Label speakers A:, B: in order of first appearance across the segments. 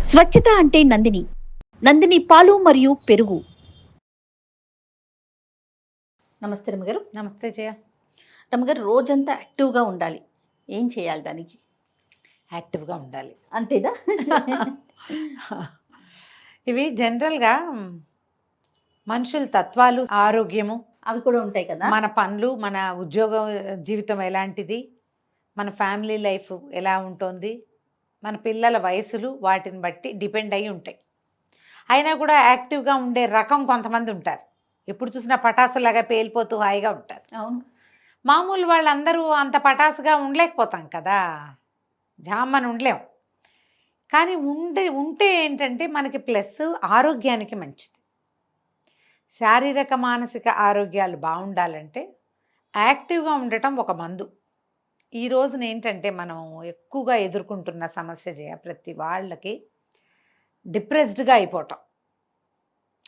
A: స్వచ్ఛత అంటే నందిని. నందిని పాలు మరియు పెరుగు. నమస్తే రమ్మగారు.
B: నమస్తే జయ.
A: రమ్మగారు, రోజంతా యాక్టివ్గా ఉండాలి, ఏం చేయాలి దానికి?
B: యాక్టివ్గా ఉండాలి
A: అంతేనా?
B: ఇవి జనరల్గా మనుషుల తత్వాలు, ఆరోగ్యము
A: అవి కూడా ఉంటాయి కదా.
B: మన పనులు, మన ఉద్యోగ జీవితం ఎలాంటిది, మన ఫ్యామిలీ లైఫ్ ఎలా ఉంటుంది, మన పిల్లల వయసులు వాటిని బట్టి డిపెండ్ అయ్యి ఉంటాయి. అయినా కూడా యాక్టివ్గా ఉండే రకం కొంతమంది ఉంటారు. ఎప్పుడు చూసినా పటాసులాగా పేలిపోతూ హాయిగా ఉంటారు.
A: అవును.
B: మామూలు వాళ్ళందరూ అంత పటాసుగా ఉండలేకపోతాం కదా, జామ్మని ఉండలేం. కానీ ఉంటే ఏంటంటే మనకి ప్లస్ ఆరోగ్యానికి మంచిది. శారీరక మానసిక ఆరోగ్యాలు బాగుండాలంటే యాక్టివ్గా ఉండటం ఒక మందు. ఈ రోజున ఏంటంటే మనం ఎక్కువగా ఎదుర్కొంటున్న సమస్య ప్రతి వాళ్ళకి డిప్రెస్డ్గా అయిపోవటం.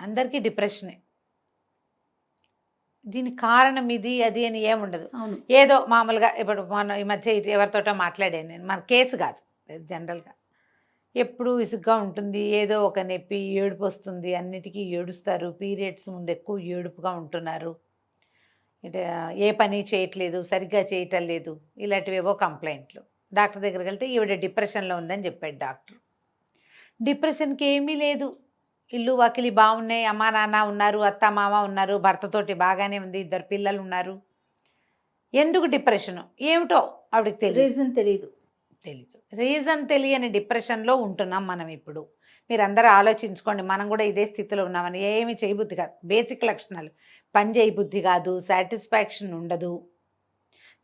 B: అందరికీ డిప్రెషనే. దీనికి కారణం ఇది అది అని ఏముండదు. ఏదో మామూలుగా ఇప్పుడు మన ఈ మధ్య ఎవరితోటో మాట్లాడాను నేను, మన కేసు కాదు, జనరల్గా ఎప్పుడు విసుగ్గా ఉంటుంది, ఏదో ఒక నొప్పి, ఏడుపు వస్తుంది, అన్నిటికీ ఏడుస్తారు, పీరియడ్స్ ముందు ఎక్కువ ఏడుపుగా ఉంటున్నారు, ఏ పని చేయట్లేదు, సరిగ్గా చేయటం లేదు, ఇలాంటివేవో కంప్లైంట్లు. డాక్టర్ దగ్గరికి వెళ్తే ఈవిడ డిప్రెషన్లో ఉందని చెప్పాడు డాక్టర్. డిప్రెషన్కి ఏమీ లేదు, ఇల్లు వాకిలి బాగున్నాయి, అమ్మా నాన్న ఉన్నారు, అత్త మామ ఉన్నారు, భర్తతోటి బాగానే ఉంది, 2 పిల్లలు ఉన్నారు. ఎందుకు డిప్రెషను ఏమిటో ఆవిడకి తెలియదు, రీజన్ తెలియని డిప్రెషన్లో ఉంటున్నాం మనం ఇప్పుడు. మీరందరూ ఆలోచించుకోండి, మనం కూడా ఇదే స్థితిలో ఉన్నామని. ఏమి చేయబుద్ధి కాదు, బేసిక్ లక్షణాలు. పని చేయబుద్ధి కాదు, సాటిస్ఫాక్షన్ ఉండదు,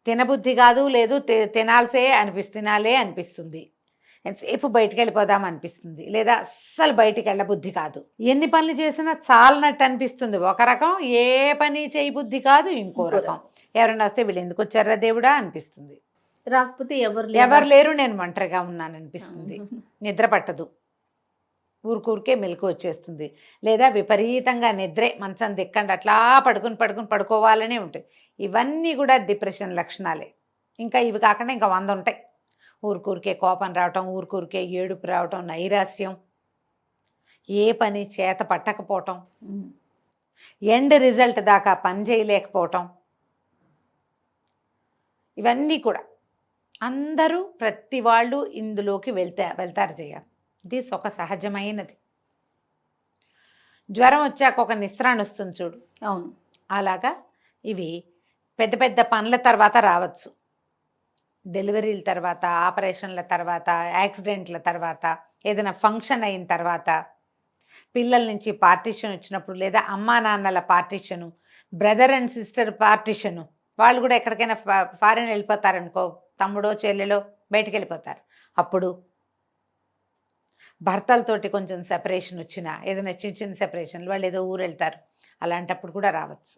B: తినబుద్ధి కాదు, లేదు తినాలే అనిపిస్తుంది, ఎంతసేపు బయటికి వెళ్ళిపోదాం అనిపిస్తుంది, లేదా అస్సలు బయటికి వెళ్ళబుద్ధి కాదు, ఎన్ని పనులు చేసినా చాలనట్టు అనిపిస్తుంది ఒక రకం, ఏ పని చేయబుద్ధి కాదు ఇంకో రకం. ఎవరైనా వస్తే వీళ్ళు ఎందుకు వచ్చారా దేవుడా అనిపిస్తుంది,
A: రాకపోతే
B: ఎవరు లేరు నేను ఒంటరిగా ఉన్నాను అనిపిస్తుంది, నిద్ర పట్టదు, ఊరికే మెలకు వచ్చేస్తుంది, లేదా విపరీతంగా నిద్రే, మంచం దిక్కండి అట్లా పడుకోవాలనే ఉంటుంది. ఇవన్నీ కూడా డిప్రెషన్ లక్షణాలే. ఇంకా ఇవి కాకుండా ఇంకా 100 ఉంటాయి. ఊరికే కోపం రావటం, ఊరికే ఏడుపు రావటం, నైరాస్యం, ఏ పని చేత పట్టకపోవటం, ఎండ్ రిజల్ట్ దాకా పని చేయలేకపోవటం, ఇవన్నీ కూడా అందరూ ప్రతి వాళ్ళు ఇందులోకి వెళ్తారు జయ. ఇది ఒక సహజమైనది. జ్వరం వచ్చాక ఒక నిస్త్రాణ వస్తుంది చూడు,
A: అవును,
B: అలాగా ఇవి పెద్ద పెద్ద పనుల తర్వాత రావచ్చు, డెలివరీల తర్వాత, ఆపరేషన్ల తర్వాత, యాక్సిడెంట్ల తర్వాత, ఏదైనా ఫంక్షన్ అయిన తర్వాత, పిల్లల నుంచి పార్టీషన్ వచ్చినప్పుడు, లేదా అమ్మా నాన్నల partition, brother and sister partition, వాళ్ళు కూడా ఎక్కడికైనా ఫారెన్ వెళ్ళిపోతారనుకో, తమ్ముడో చెల్లెలో బయటికి వెళ్ళిపోతారు, అప్పుడు భర్తలతోటి కొంచెం సెపరేషన్ వచ్చినా, ఏదైనా చిన్న సెపరేషన్లు, వాళ్ళు ఏదో ఊరు వెళ్తారు, అలాంటప్పుడు కూడా రావచ్చు.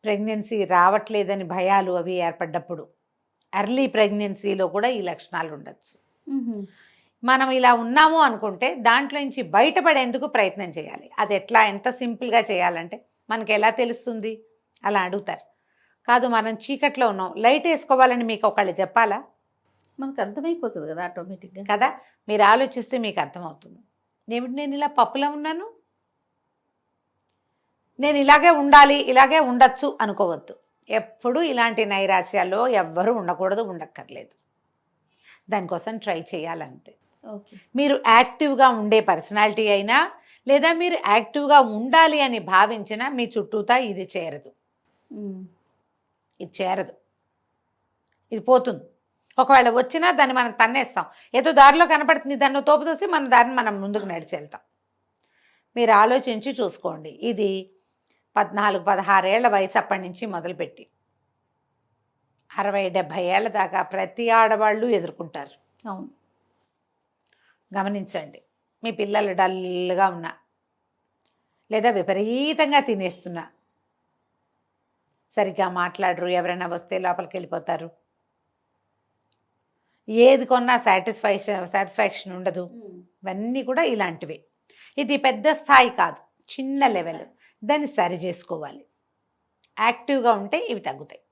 B: ప్రెగ్నెన్సీ రావట్లేదని భయాలు అవి ఏర్పడ్డప్పుడు, ఎర్లీ ప్రెగ్నెన్సీలో కూడా ఈ లక్షణాలు ఉండొచ్చు. మనం ఇలా ఉన్నాము అనుకుంటే దాంట్లో నుంచి బయటపడేందుకు ప్రయత్నం చేయాలి. అది ఎట్లా, ఎంత సింపుల్గా చేయాలంటే మనకి ఎలా తెలుస్తుంది అలా అడుగుతారు. కాదు మనం చీకట్లో ఉన్నాం, లైట్ వేసుకోవాలని మీకు ఒకళ్ళు చెప్పాలా?
A: మనకు అర్థమైపోతుంది కదా ఆటోమేటిక్గా
B: కదా. మీరు ఆలోచిస్తే మీకు అర్థమవుతుంది. ఏమిటి నేను ఇలా పప్పులో ఉన్నాను, నేను ఇలాగే ఉండాలి, ఇలాగే ఉండొచ్చు అనుకోవద్దు. ఎప్పుడు ఇలాంటి నైరాశ్యాల్లో ఎవ్వరూ ఉండకూడదు, ఉండక్కర్లేదు. దానికోసం ట్రై చేయాలంతే. మీరు యాక్టివ్గా ఉండే పర్సనాలిటీ అయినా, లేదా మీరు యాక్టివ్గా ఉండాలి అని భావించినా మీ చుట్టూతా ఇది చేరదు, ఇది పోతుంది. ఒకవేళ వచ్చినా దాన్ని మనం తన్నేస్తాం, ఏదో దారిలో కనపడుతుంది దాన్ని తోపు తోసి మన దారిని మనం ముందుకు నడిచి వెళ్తాం. మీరు ఆలోచించి చూసుకోండి. ఇది 14-16 ఏళ్ల వయసు అప్పటి నుంచి మొదలుపెట్టి 60-70 ఏళ్ళ దాకా ప్రతి ఆడవాళ్ళు ఎదుర్కొంటారు.
A: అవును,
B: గమనించండి. మీ పిల్లలు డల్గా ఉన్నా, లేదా విపరీతంగా తినేస్తున్నా, సరిగ్గా మాట్లాడరు, ఎవరైనా వస్తే లోపలికి వెళ్ళిపోతారు, ఏది కొన్నా సాటిస్ఫాక్షన్ ఉండదు, ఇవన్నీ కూడా ఇలాంటివి. ఇది పెద్ద స్థాయి కాదు, చిన్న లెవెల్. దాన్ని సరి చేసుకోవాలి. యాక్టివ్గా ఉంటే ఇవి తగ్గుతాయి.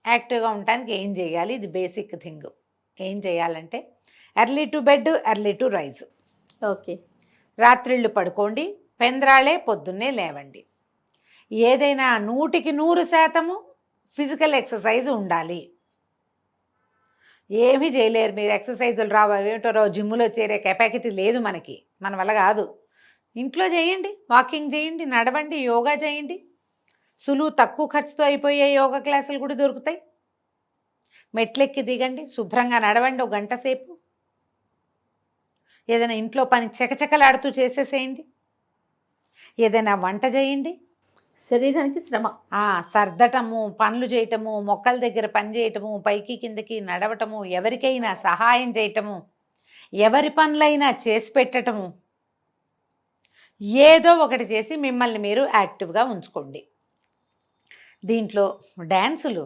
B: యాక్టివ్గా ఉండటానికి ఏం చేయాలి, ఇది బేసిక్ థింగ్. ఏం చేయాలంటే early to bed, early to rise.
A: Okay.
B: రాత్రిళ్ళు పడుకోండి, పెంద్రాళే పొద్దున్నే లేవండి. ఏదైనా 100% ఫిజికల్ ఎక్సర్సైజ్ ఉండాలి. ఏమీ చేయలేరు మీరు, ఎక్సర్సైజులు రావు ఏమిటో రావు, జిమ్లో చేరే కెపాసిటీ లేదు మనకి, మన వల్ల కాదు. ఇంట్లో చేయండి, వాకింగ్ చేయండి, నడవండి, యోగా చేయండి. సులువు తక్కువ ఖర్చుతో అయిపోయే యోగా క్లాసులు కూడా దొరుకుతాయి. మెట్లెక్కి దిగండి, శుభ్రంగా నడవండి 1 గంట సేపు. ఏదైనా ఇంట్లో పని చకచకలాడుతూ చేసేసేయండి. ఏదైనా వంట చేయండి.
A: శరీరానికి శ్రమ.
B: సర్దటము, పనులు చేయటము, మొక్కల దగ్గర పని చేయటము, పైకి కిందకి నడవటము, ఎవరికైనా సహాయం చేయటము, ఎవరి పనులైనా చేసి పెట్టటము, ఏదో ఒకటి చేసి మిమ్మల్ని మీరు యాక్టివ్గా ఉంచుకోండి. దీంట్లో డ్యాన్సులు,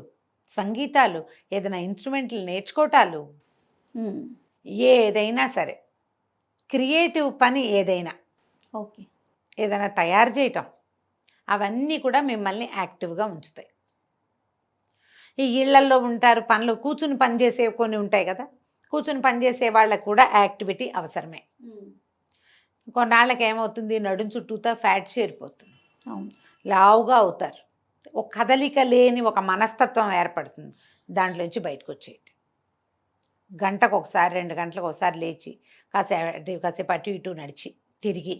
B: సంగీతాలు, ఏదైనా ఇన్స్ట్రుమెంట్లు నేర్చుకోవటాలు, ఏదైనా సరే క్రియేటివ్ పని ఏదైనా,
A: ఓకే,
B: ఏదైనా తయారు చేయటం, అవన్నీ కూడా మిమ్మల్ని యాక్టివ్గా ఉంచుతాయి. ఈ ఇళ్లల్లో ఉంటారు, పనులు కూర్చుని పని చేసే కొన్ని ఉంటాయి కదా, కూర్చుని పని చేసే వాళ్ళకు కూడా యాక్టివిటీ అవసరమే. కొన్నాళ్ళకి ఏమవుతుంది, నడుం చుట్టూతా ఫ్యాట్ చేరిపోతుంది, లావుగా అవుతారు, ఒక కదలిక లేని ఒక మనస్తత్వం ఏర్పడుతుంది. దాంట్లోంచి బయటకు వచ్చేయండి. గంటకు ఒకసారి 2 గంటలకు ఒకసారి లేచి కాసేపు అటు ఇటు నడిచి తిరిగి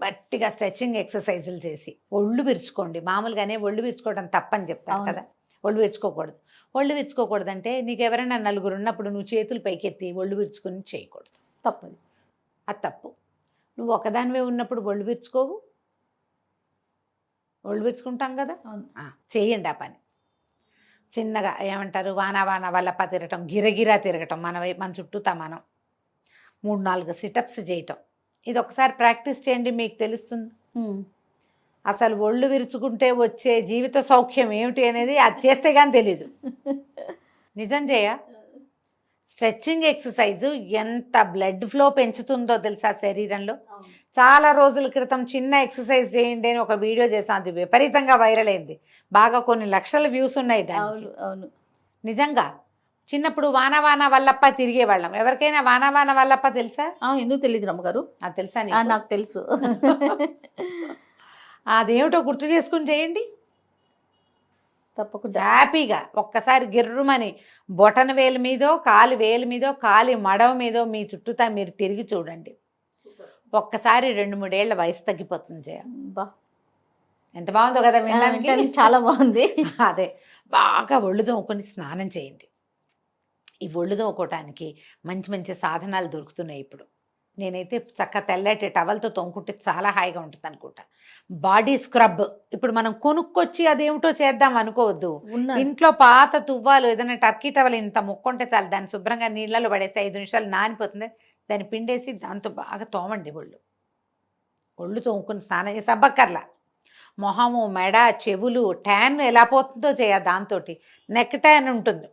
B: గట్టిగా స్ట్రెచ్చింగ్ ఎక్సర్సైజులు చేసి ఒళ్ళు విరుచుకోండి. మామూలుగానే ఒళ్ళు విరుచుకోవడం తప్పని చెప్తారు కదా, ఒళ్ళు విరుచుకోకూడదు. ఒళ్ళు విరుచుకోకూడదు అంటే నీకు ఎవరైనా 4 ఉన్నప్పుడు నువ్వు చేతులు పైకెత్తి ఒళ్ళు విరుచుకుని చేయకూడదు,
A: తప్పది,
B: అది తప్పు. నువ్వు ఒకదానివే ఉన్నప్పుడు ఒళ్ళు విరుచుకోవు, ఒళ్ళు విరుచుకుంటాం కదా, చేయండి ఆ పని. చిన్నగా ఏమంటారు, వాన వల్లప తిరగటం, గిరగిరా తిరగటం, మన చుట్టూతా మనం 3-4 సిటప్స్ చేయటం. ఇది ఒకసారి ప్రాక్టీస్ చేయండి, మీకు తెలుస్తుంది. అసలు ఒళ్ళు విరుచుకుంటే వచ్చే జీవిత సౌఖ్యం ఏమిటి అనేది అది చేస్తే కానీ తెలీదు. నిజం చేయ. స్ట్రెచ్చింగ్ ఎక్సర్సైజు ఎంత బ్లడ్ ఫ్లో పెంచుతుందో తెలుసా శరీరంలో. చాలా రోజుల క్రితం చిన్న ఎక్సర్సైజ్ చేయండి అని ఒక వీడియో చేసాను, అది విపరీతంగా వైరల్ అయింది, బాగా కొన్ని లక్షల వ్యూస్ ఉన్నాయి దానికి.
A: అవును,
B: నిజంగా. చిన్నప్పుడు వాన వల్లప్ప తిరిగేవాళ్ళం. ఎవరికైనా వాన వల్లప్ప తెలుసా?
A: ఎందుకు తెలియదు రమ్మగారు.
B: అది తెలుసా?
A: నాకు తెలుసు.
B: అదేమిటో గుర్తు చేసుకుని చేయండి
A: తప్పకుండా.
B: హ్యాపీగా ఒక్కసారి గిర్రుమని బొటన వేలు మీదో, కాలి వేలు మీదో, కాలి మడవ మీదో మీ చుట్టూతా మీరు తిరిగి చూడండి. ఒక్కసారి 2-3 ఏళ్ల వయసు తగ్గిపోతుంది. ఎంత బాగుందో కదా వినడానికి,
A: చాలా బాగుంది.
B: అదే బాగా ఒళ్ళు తోముకొని స్నానం చేయండి. ఈ ఒళ్ళు తోముకోవటానికి మంచి మంచి సాధనాలు దొరుకుతున్నాయి ఇప్పుడు. నేనైతే చక్కగా తెల్లటి టవల్తో తోముకుంటే చాలా హాయిగా ఉంటుంది అనుకుంటా. బాడీ స్క్రబ్ ఇప్పుడు మనం కొనుక్కొచ్చి అదేమిటో చేద్దాం అనుకోవద్దు. ఇంట్లో పాత తువ్వాలు ఏదైనా టర్కీ టవల్ ఇంత ముక్కుంటే చాలు, దాన్ని శుభ్రంగా నీళ్ళలో పడేస్తే 5 నిమిషాలు నానిపోతుంది, దాన్ని పిండేసి దాంతో బాగా తోమండి. ఒళ్ళు తోముకుని స్నానం చేసి అబ్బక్కర్లా. మొహము, మెడ, చెవులు ట్యాన్ ఎలా పోతుందో చేయాలి. దాంతో నెక్ ట్యాన్ ఉంటుంది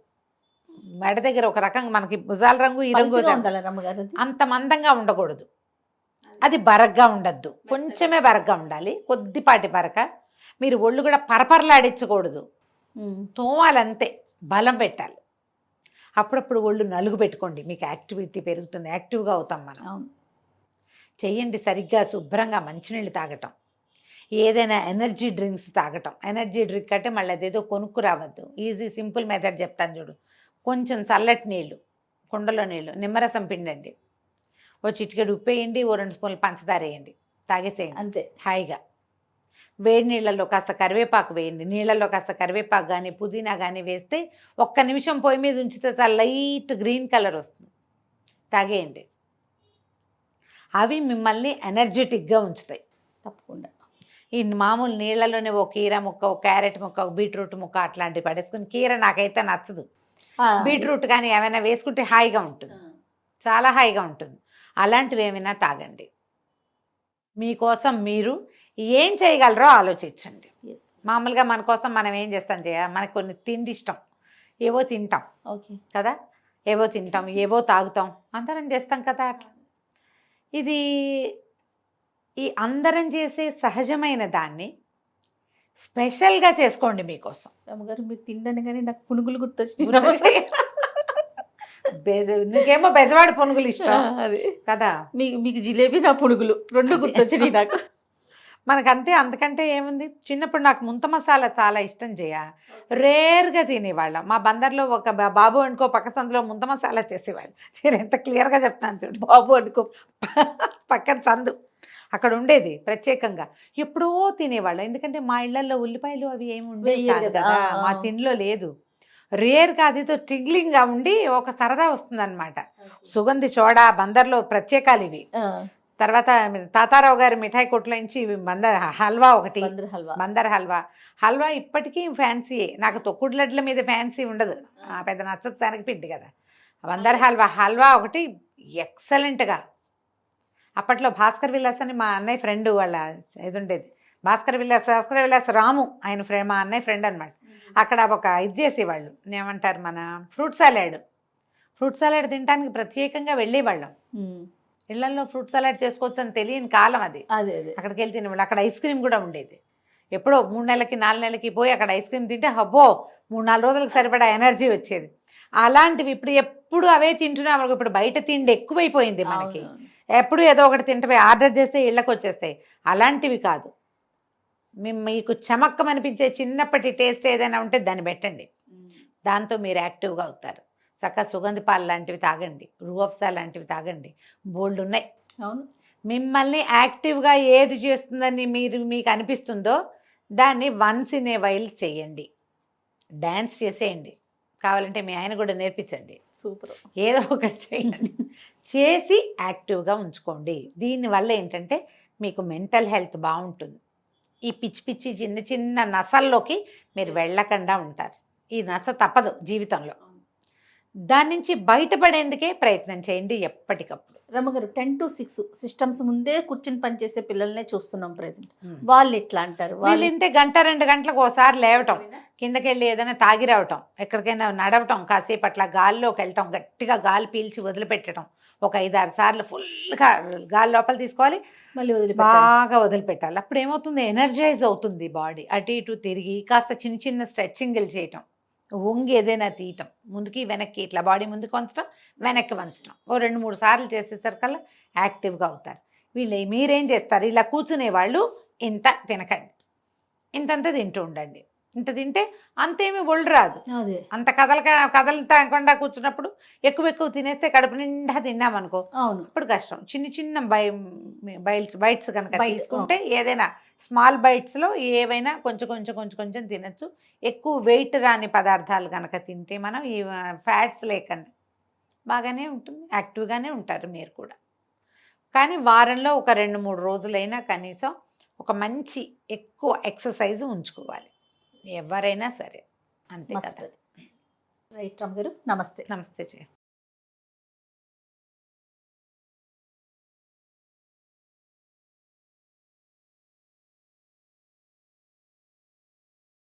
B: మెడ దగ్గర, ఒక రకంగా మనకి భుజాల రంగు ఈ రంగు అంత మందంగా ఉండకూడదు, అది బరగ్గా ఉండద్దు, కొంచెమే బరగ్గా ఉండాలి, కొద్దిపాటి బరక. మీరు ఒళ్ళు కూడా పరపరలాడించకూడదు, తోమాలంతే, బలం పెట్టాలి. అప్పుడప్పుడు ఒళ్ళు నలుగు పెట్టుకోండి, మీకు యాక్టివిటీ పెరుగుతుంది, యాక్టివ్గా అవుతాం మనం. చెయ్యండి సరిగ్గా, శుభ్రంగా మంచినీళ్ళు తాగటం, ఏదైనా ఎనర్జీ డ్రింక్స్ తాగటం. ఎనర్జీ డ్రింక్ అంటే మళ్ళీ అదేదో కొనుక్కు రావద్దు, ఈజీ సింపుల్ మెథడ్ చెప్తాను చూడు. కొంచెం చల్లటి నీళ్ళు, కుండలో నీళ్ళు, నిమ్మరసం పిండండి, ఓ చిటికెడు ఉప్పు వేయండి, ఓ 2 స్పూన్లు పంచదార వేయండి, తాగేసేయండి అంతే హాయిగా. వేడి నీళ్ళల్లో కాస్త కరివేపాకు వేయండి, నీళ్ళల్లో కాస్త కరివేపాకు కానీ పుదీనా కానీ వేస్తే 1 నిమిషం పొయ్యి మీద ఉంచితే చాలా లైట్ గ్రీన్ కలర్ వస్తుంది, తాగేయండి. అవి మిమ్మల్ని ఎనర్జెటిక్గా ఉంచుతాయి తప్పకుండా. ఈ మామూలు నీళ్ళలోనే ఓ కీర ముక్క, ఓ క్యారెట్ ముక్క, ఓ బీట్రూట్ ముక్క అట్లాంటివి పడేసుకుని, కీర నాకైతే నచ్చదు, బీట్రూట్ కానీ ఏమైనా వేసుకుంటే హాయిగా ఉంటుంది, చాలా హాయిగా ఉంటుంది. అలాంటివి ఏమైనా తాగండి. మీకోసం మీరు ఏం చేయగలరో ఆలోచించండి. మామూలుగా మన కోసం మనం ఏం చేస్తాం మనకు కొన్ని తిండి ఇష్టం, ఏవో తింటాం కదా, ఏవో తింటాం, ఏవో తాగుతాం, అందరం చేస్తాం కదా. ఇది ఈ అందరం చేసే సహజమైన దాన్ని స్పెషల్గా చేసుకోండి మీకోసం.
A: రమ్మగారు మీరు తిండని కానీ నాకు పునుగులు గుర్తొచ్చి
B: నీకేమో బెజవాడి పునుగులు ఇష్టం
A: అది
B: కదా.
A: మీకు జిలేబీ, నా పునుగులు రెండు గుర్తొచ్చినాయి నాకు.
B: మనకంతే, అంతకంటే ఏముంది. చిన్నప్పుడు నాకు ముంత మసాలా చాలా ఇష్టం చేయ, రేర్గా తినేవాళ్ళం. మా బందర్లో ఒక బాబు అనుకో పక్క సందులో ముంత మసాలా చేసేవాళ్ళు. నేను ఎంత క్లియర్గా చెప్తాను చూడు,
A: బాబు అనుకో
B: పక్కన సందు అక్కడ ఉండేది ప్రత్యేకంగా. ఎప్పుడో తినేవాళ్ళం, ఎందుకంటే మా ఇళ్లలో ఉల్లిపాయలు అవి ఏమి ఉండేవి
A: వెయ్యరు
B: కాదు
A: కదా.
B: కదా, మా తిండిలో లేదు. రేర్గా అదితో టిగ్లింగ్గా ఉండి ఒక సరదా వస్తుంది అనమాట. సుగంధి చోడా బందర్లో ప్రత్యేకాలు ఇవి. తర్వాత తాతారావు గారి మిఠాయి కొట్ల నుంచి బందర్ హల్వా ఒకటి, బందర్ హల్వా. హల్వా ఇప్పటికీ ఫ్యాన్సీయే. నాకు తొక్కుడు లడ్ల మీద ఫ్యాన్సీ ఉండదు, పెద్ద నచ్చదు, శనగపిండి కదా. బందర్ హల్వా ఒకటి ఎక్సలెంట్గా. అప్పట్లో భాస్కర్ విలాస్ అని మా అన్నయ్య ఫ్రెండ్ వాళ్ళ ఇది ఉండేది. భాస్కర్ విలాస్ రాము ఆయన ఫ్రెండ్, మా అన్నయ్య ఫ్రెండ్ అనమాట. అక్కడ ఒక ఇది చేసేవాళ్ళు, ఏమంటారు మన ఫ్రూట్ సలాడ్ తినడానికి ప్రత్యేకంగా వెళ్ళేవాళ్ళం. ఇళ్లలో ఫ్రూట్ సలాడ్ చేసుకోవచ్చు అని తెలియని కాలం అది. అక్కడికి వెళ్ళి తినేవాళ్ళు. అక్కడ ఐస్ క్రీమ్ కూడా ఉండేది. ఎప్పుడో 3 నెలలకి 4 నెలలకి పోయి అక్కడ ఐస్ క్రీమ్ తింటే హబ్బో 3-4 రోజులకు సరిపడా ఎనర్జీ వచ్చేది. అలాంటివి ఇప్పుడు ఎప్పుడు అవే తింటున్నాం. ఇప్పుడు బయట తిండి ఎక్కువైపోయింది మనకి. ఎప్పుడు ఏదో ఒకటి తింటే ఆర్డర్ చేస్తే ఇళ్ళకి వచ్చేస్తాయి. అలాంటివి కాదు. మీకు చమక్కమనిపించే చిన్నప్పటి టేస్ట్ ఏదైనా ఉంటే దాన్ని పెట్టండి, దాంతో మీరు యాక్టివ్గా అవుతారు. చక్కగా సుగంధి పాలు లాంటివి తాగండి, రూఅఫ్జా లాంటివి తాగండి, బోల్డ్ ఉన్నాయి.
A: అవును,
B: మిమ్మల్ని యాక్టివ్గా ఏది చేస్తుందని మీకు అనిపిస్తుందో దాన్ని వన్స్ ఇన్ ఏ వైల్ చేయండి. డ్యాన్స్ చేసేయండి, కావాలంటే మీ ఆయన కూడా నేర్పించండి.
A: సూపర్.
B: ఏదో ఒకటి చేయండి, చేసి యాక్టివ్గా ఉంచుకోండి. దీనివల్ల ఏంటంటే మీకు మెంటల్ హెల్త్ బాగుంటుంది. ఈ పిచ్చి చిన్న చిన్న నసల్లోకి మీరు వెళ్ళకుండా ఉంటారు. ఈ నస తప్పదు జీవితంలో. దాని నుంచి బయటపడేందుకే ప్రయత్నం చేయండి ఎప్పటికప్పుడు.
A: రమ్మగారు 10 to 6 సిస్టమ్స్ ముందే కూర్చుని పనిచేసే పిల్లల్నే చూస్తున్నాం ప్రెసెంట్. వాళ్ళు ఎట్లా అంటారు?
B: వాళ్ళు ఇంతే 1-2 గంటలకు ఒకసారి లేవటం, కిందకెళ్ళి ఏదైనా తాగి రావటం, ఎక్కడికైనా నడవటం, కాసేపు అట్లా గాల్లోకి వెళ్ళటం, గట్టిగా గాలి పీల్చి వదిలిపెట్టడం, ఒక 5-6 సార్లు ఫుల్గా గాలి లోపల తీసుకోవాలి, మళ్ళీ బాగా వదిలిపెట్టాలి. అప్పుడు ఏమవుతుంది, ఎనర్జైజ్ అవుతుంది బాడీ. అటు ఇటు తిరిగి కాస్త చిన్న చిన్న స్ట్రెచ్చింగ్లు చేయటం, వంగి ఏదైనా తీయటం, ముందుకి వెనక్కి ఇట్లా బాడీ ముందుకు వంచడం, వెనక్కి వంచడం, ఓ 2-3 సార్లు చేసేసరికల్లా యాక్టివ్గా అవుతారు. మీరేం చేస్తారు, ఇలా కూర్చునే వాళ్ళు ఇంత తినకండి, ఇంతంతా తింటూ ఉండండి. ఇంత తింటే అంతేమీ ఒళ్ళు రాదు. అంత కదలకుండా కూర్చున్నప్పుడు ఎక్కువ తినేస్తే కడుపు నిండా తిన్నామనుకో, ఇప్పుడు కష్టం. చిన్న బైట్స్ కనుక తీసుకుంటే, ఏదైనా స్మాల్ బైట్స్లో ఏవైనా కొంచెం తినచ్చు. ఎక్కువ వెయిట్ రాని పదార్థాలు కనుక తింటే మనం ఈ ఫ్యాట్స్ లేకుండా బాగానే ఉంటుంది, యాక్టివ్గానే ఉంటారు మీరు కూడా. కానీ వారంలో ఒక 2-3 రోజులైనా కనీసం ఒక మంచి ఎక్కువ ఎక్సర్సైజ్ ఉంచుకోవాలి ఎవరైనా సరే, అంతే కదా.
A: రైట్ రామ్ గారు, నమస్తే.
B: నమస్తే.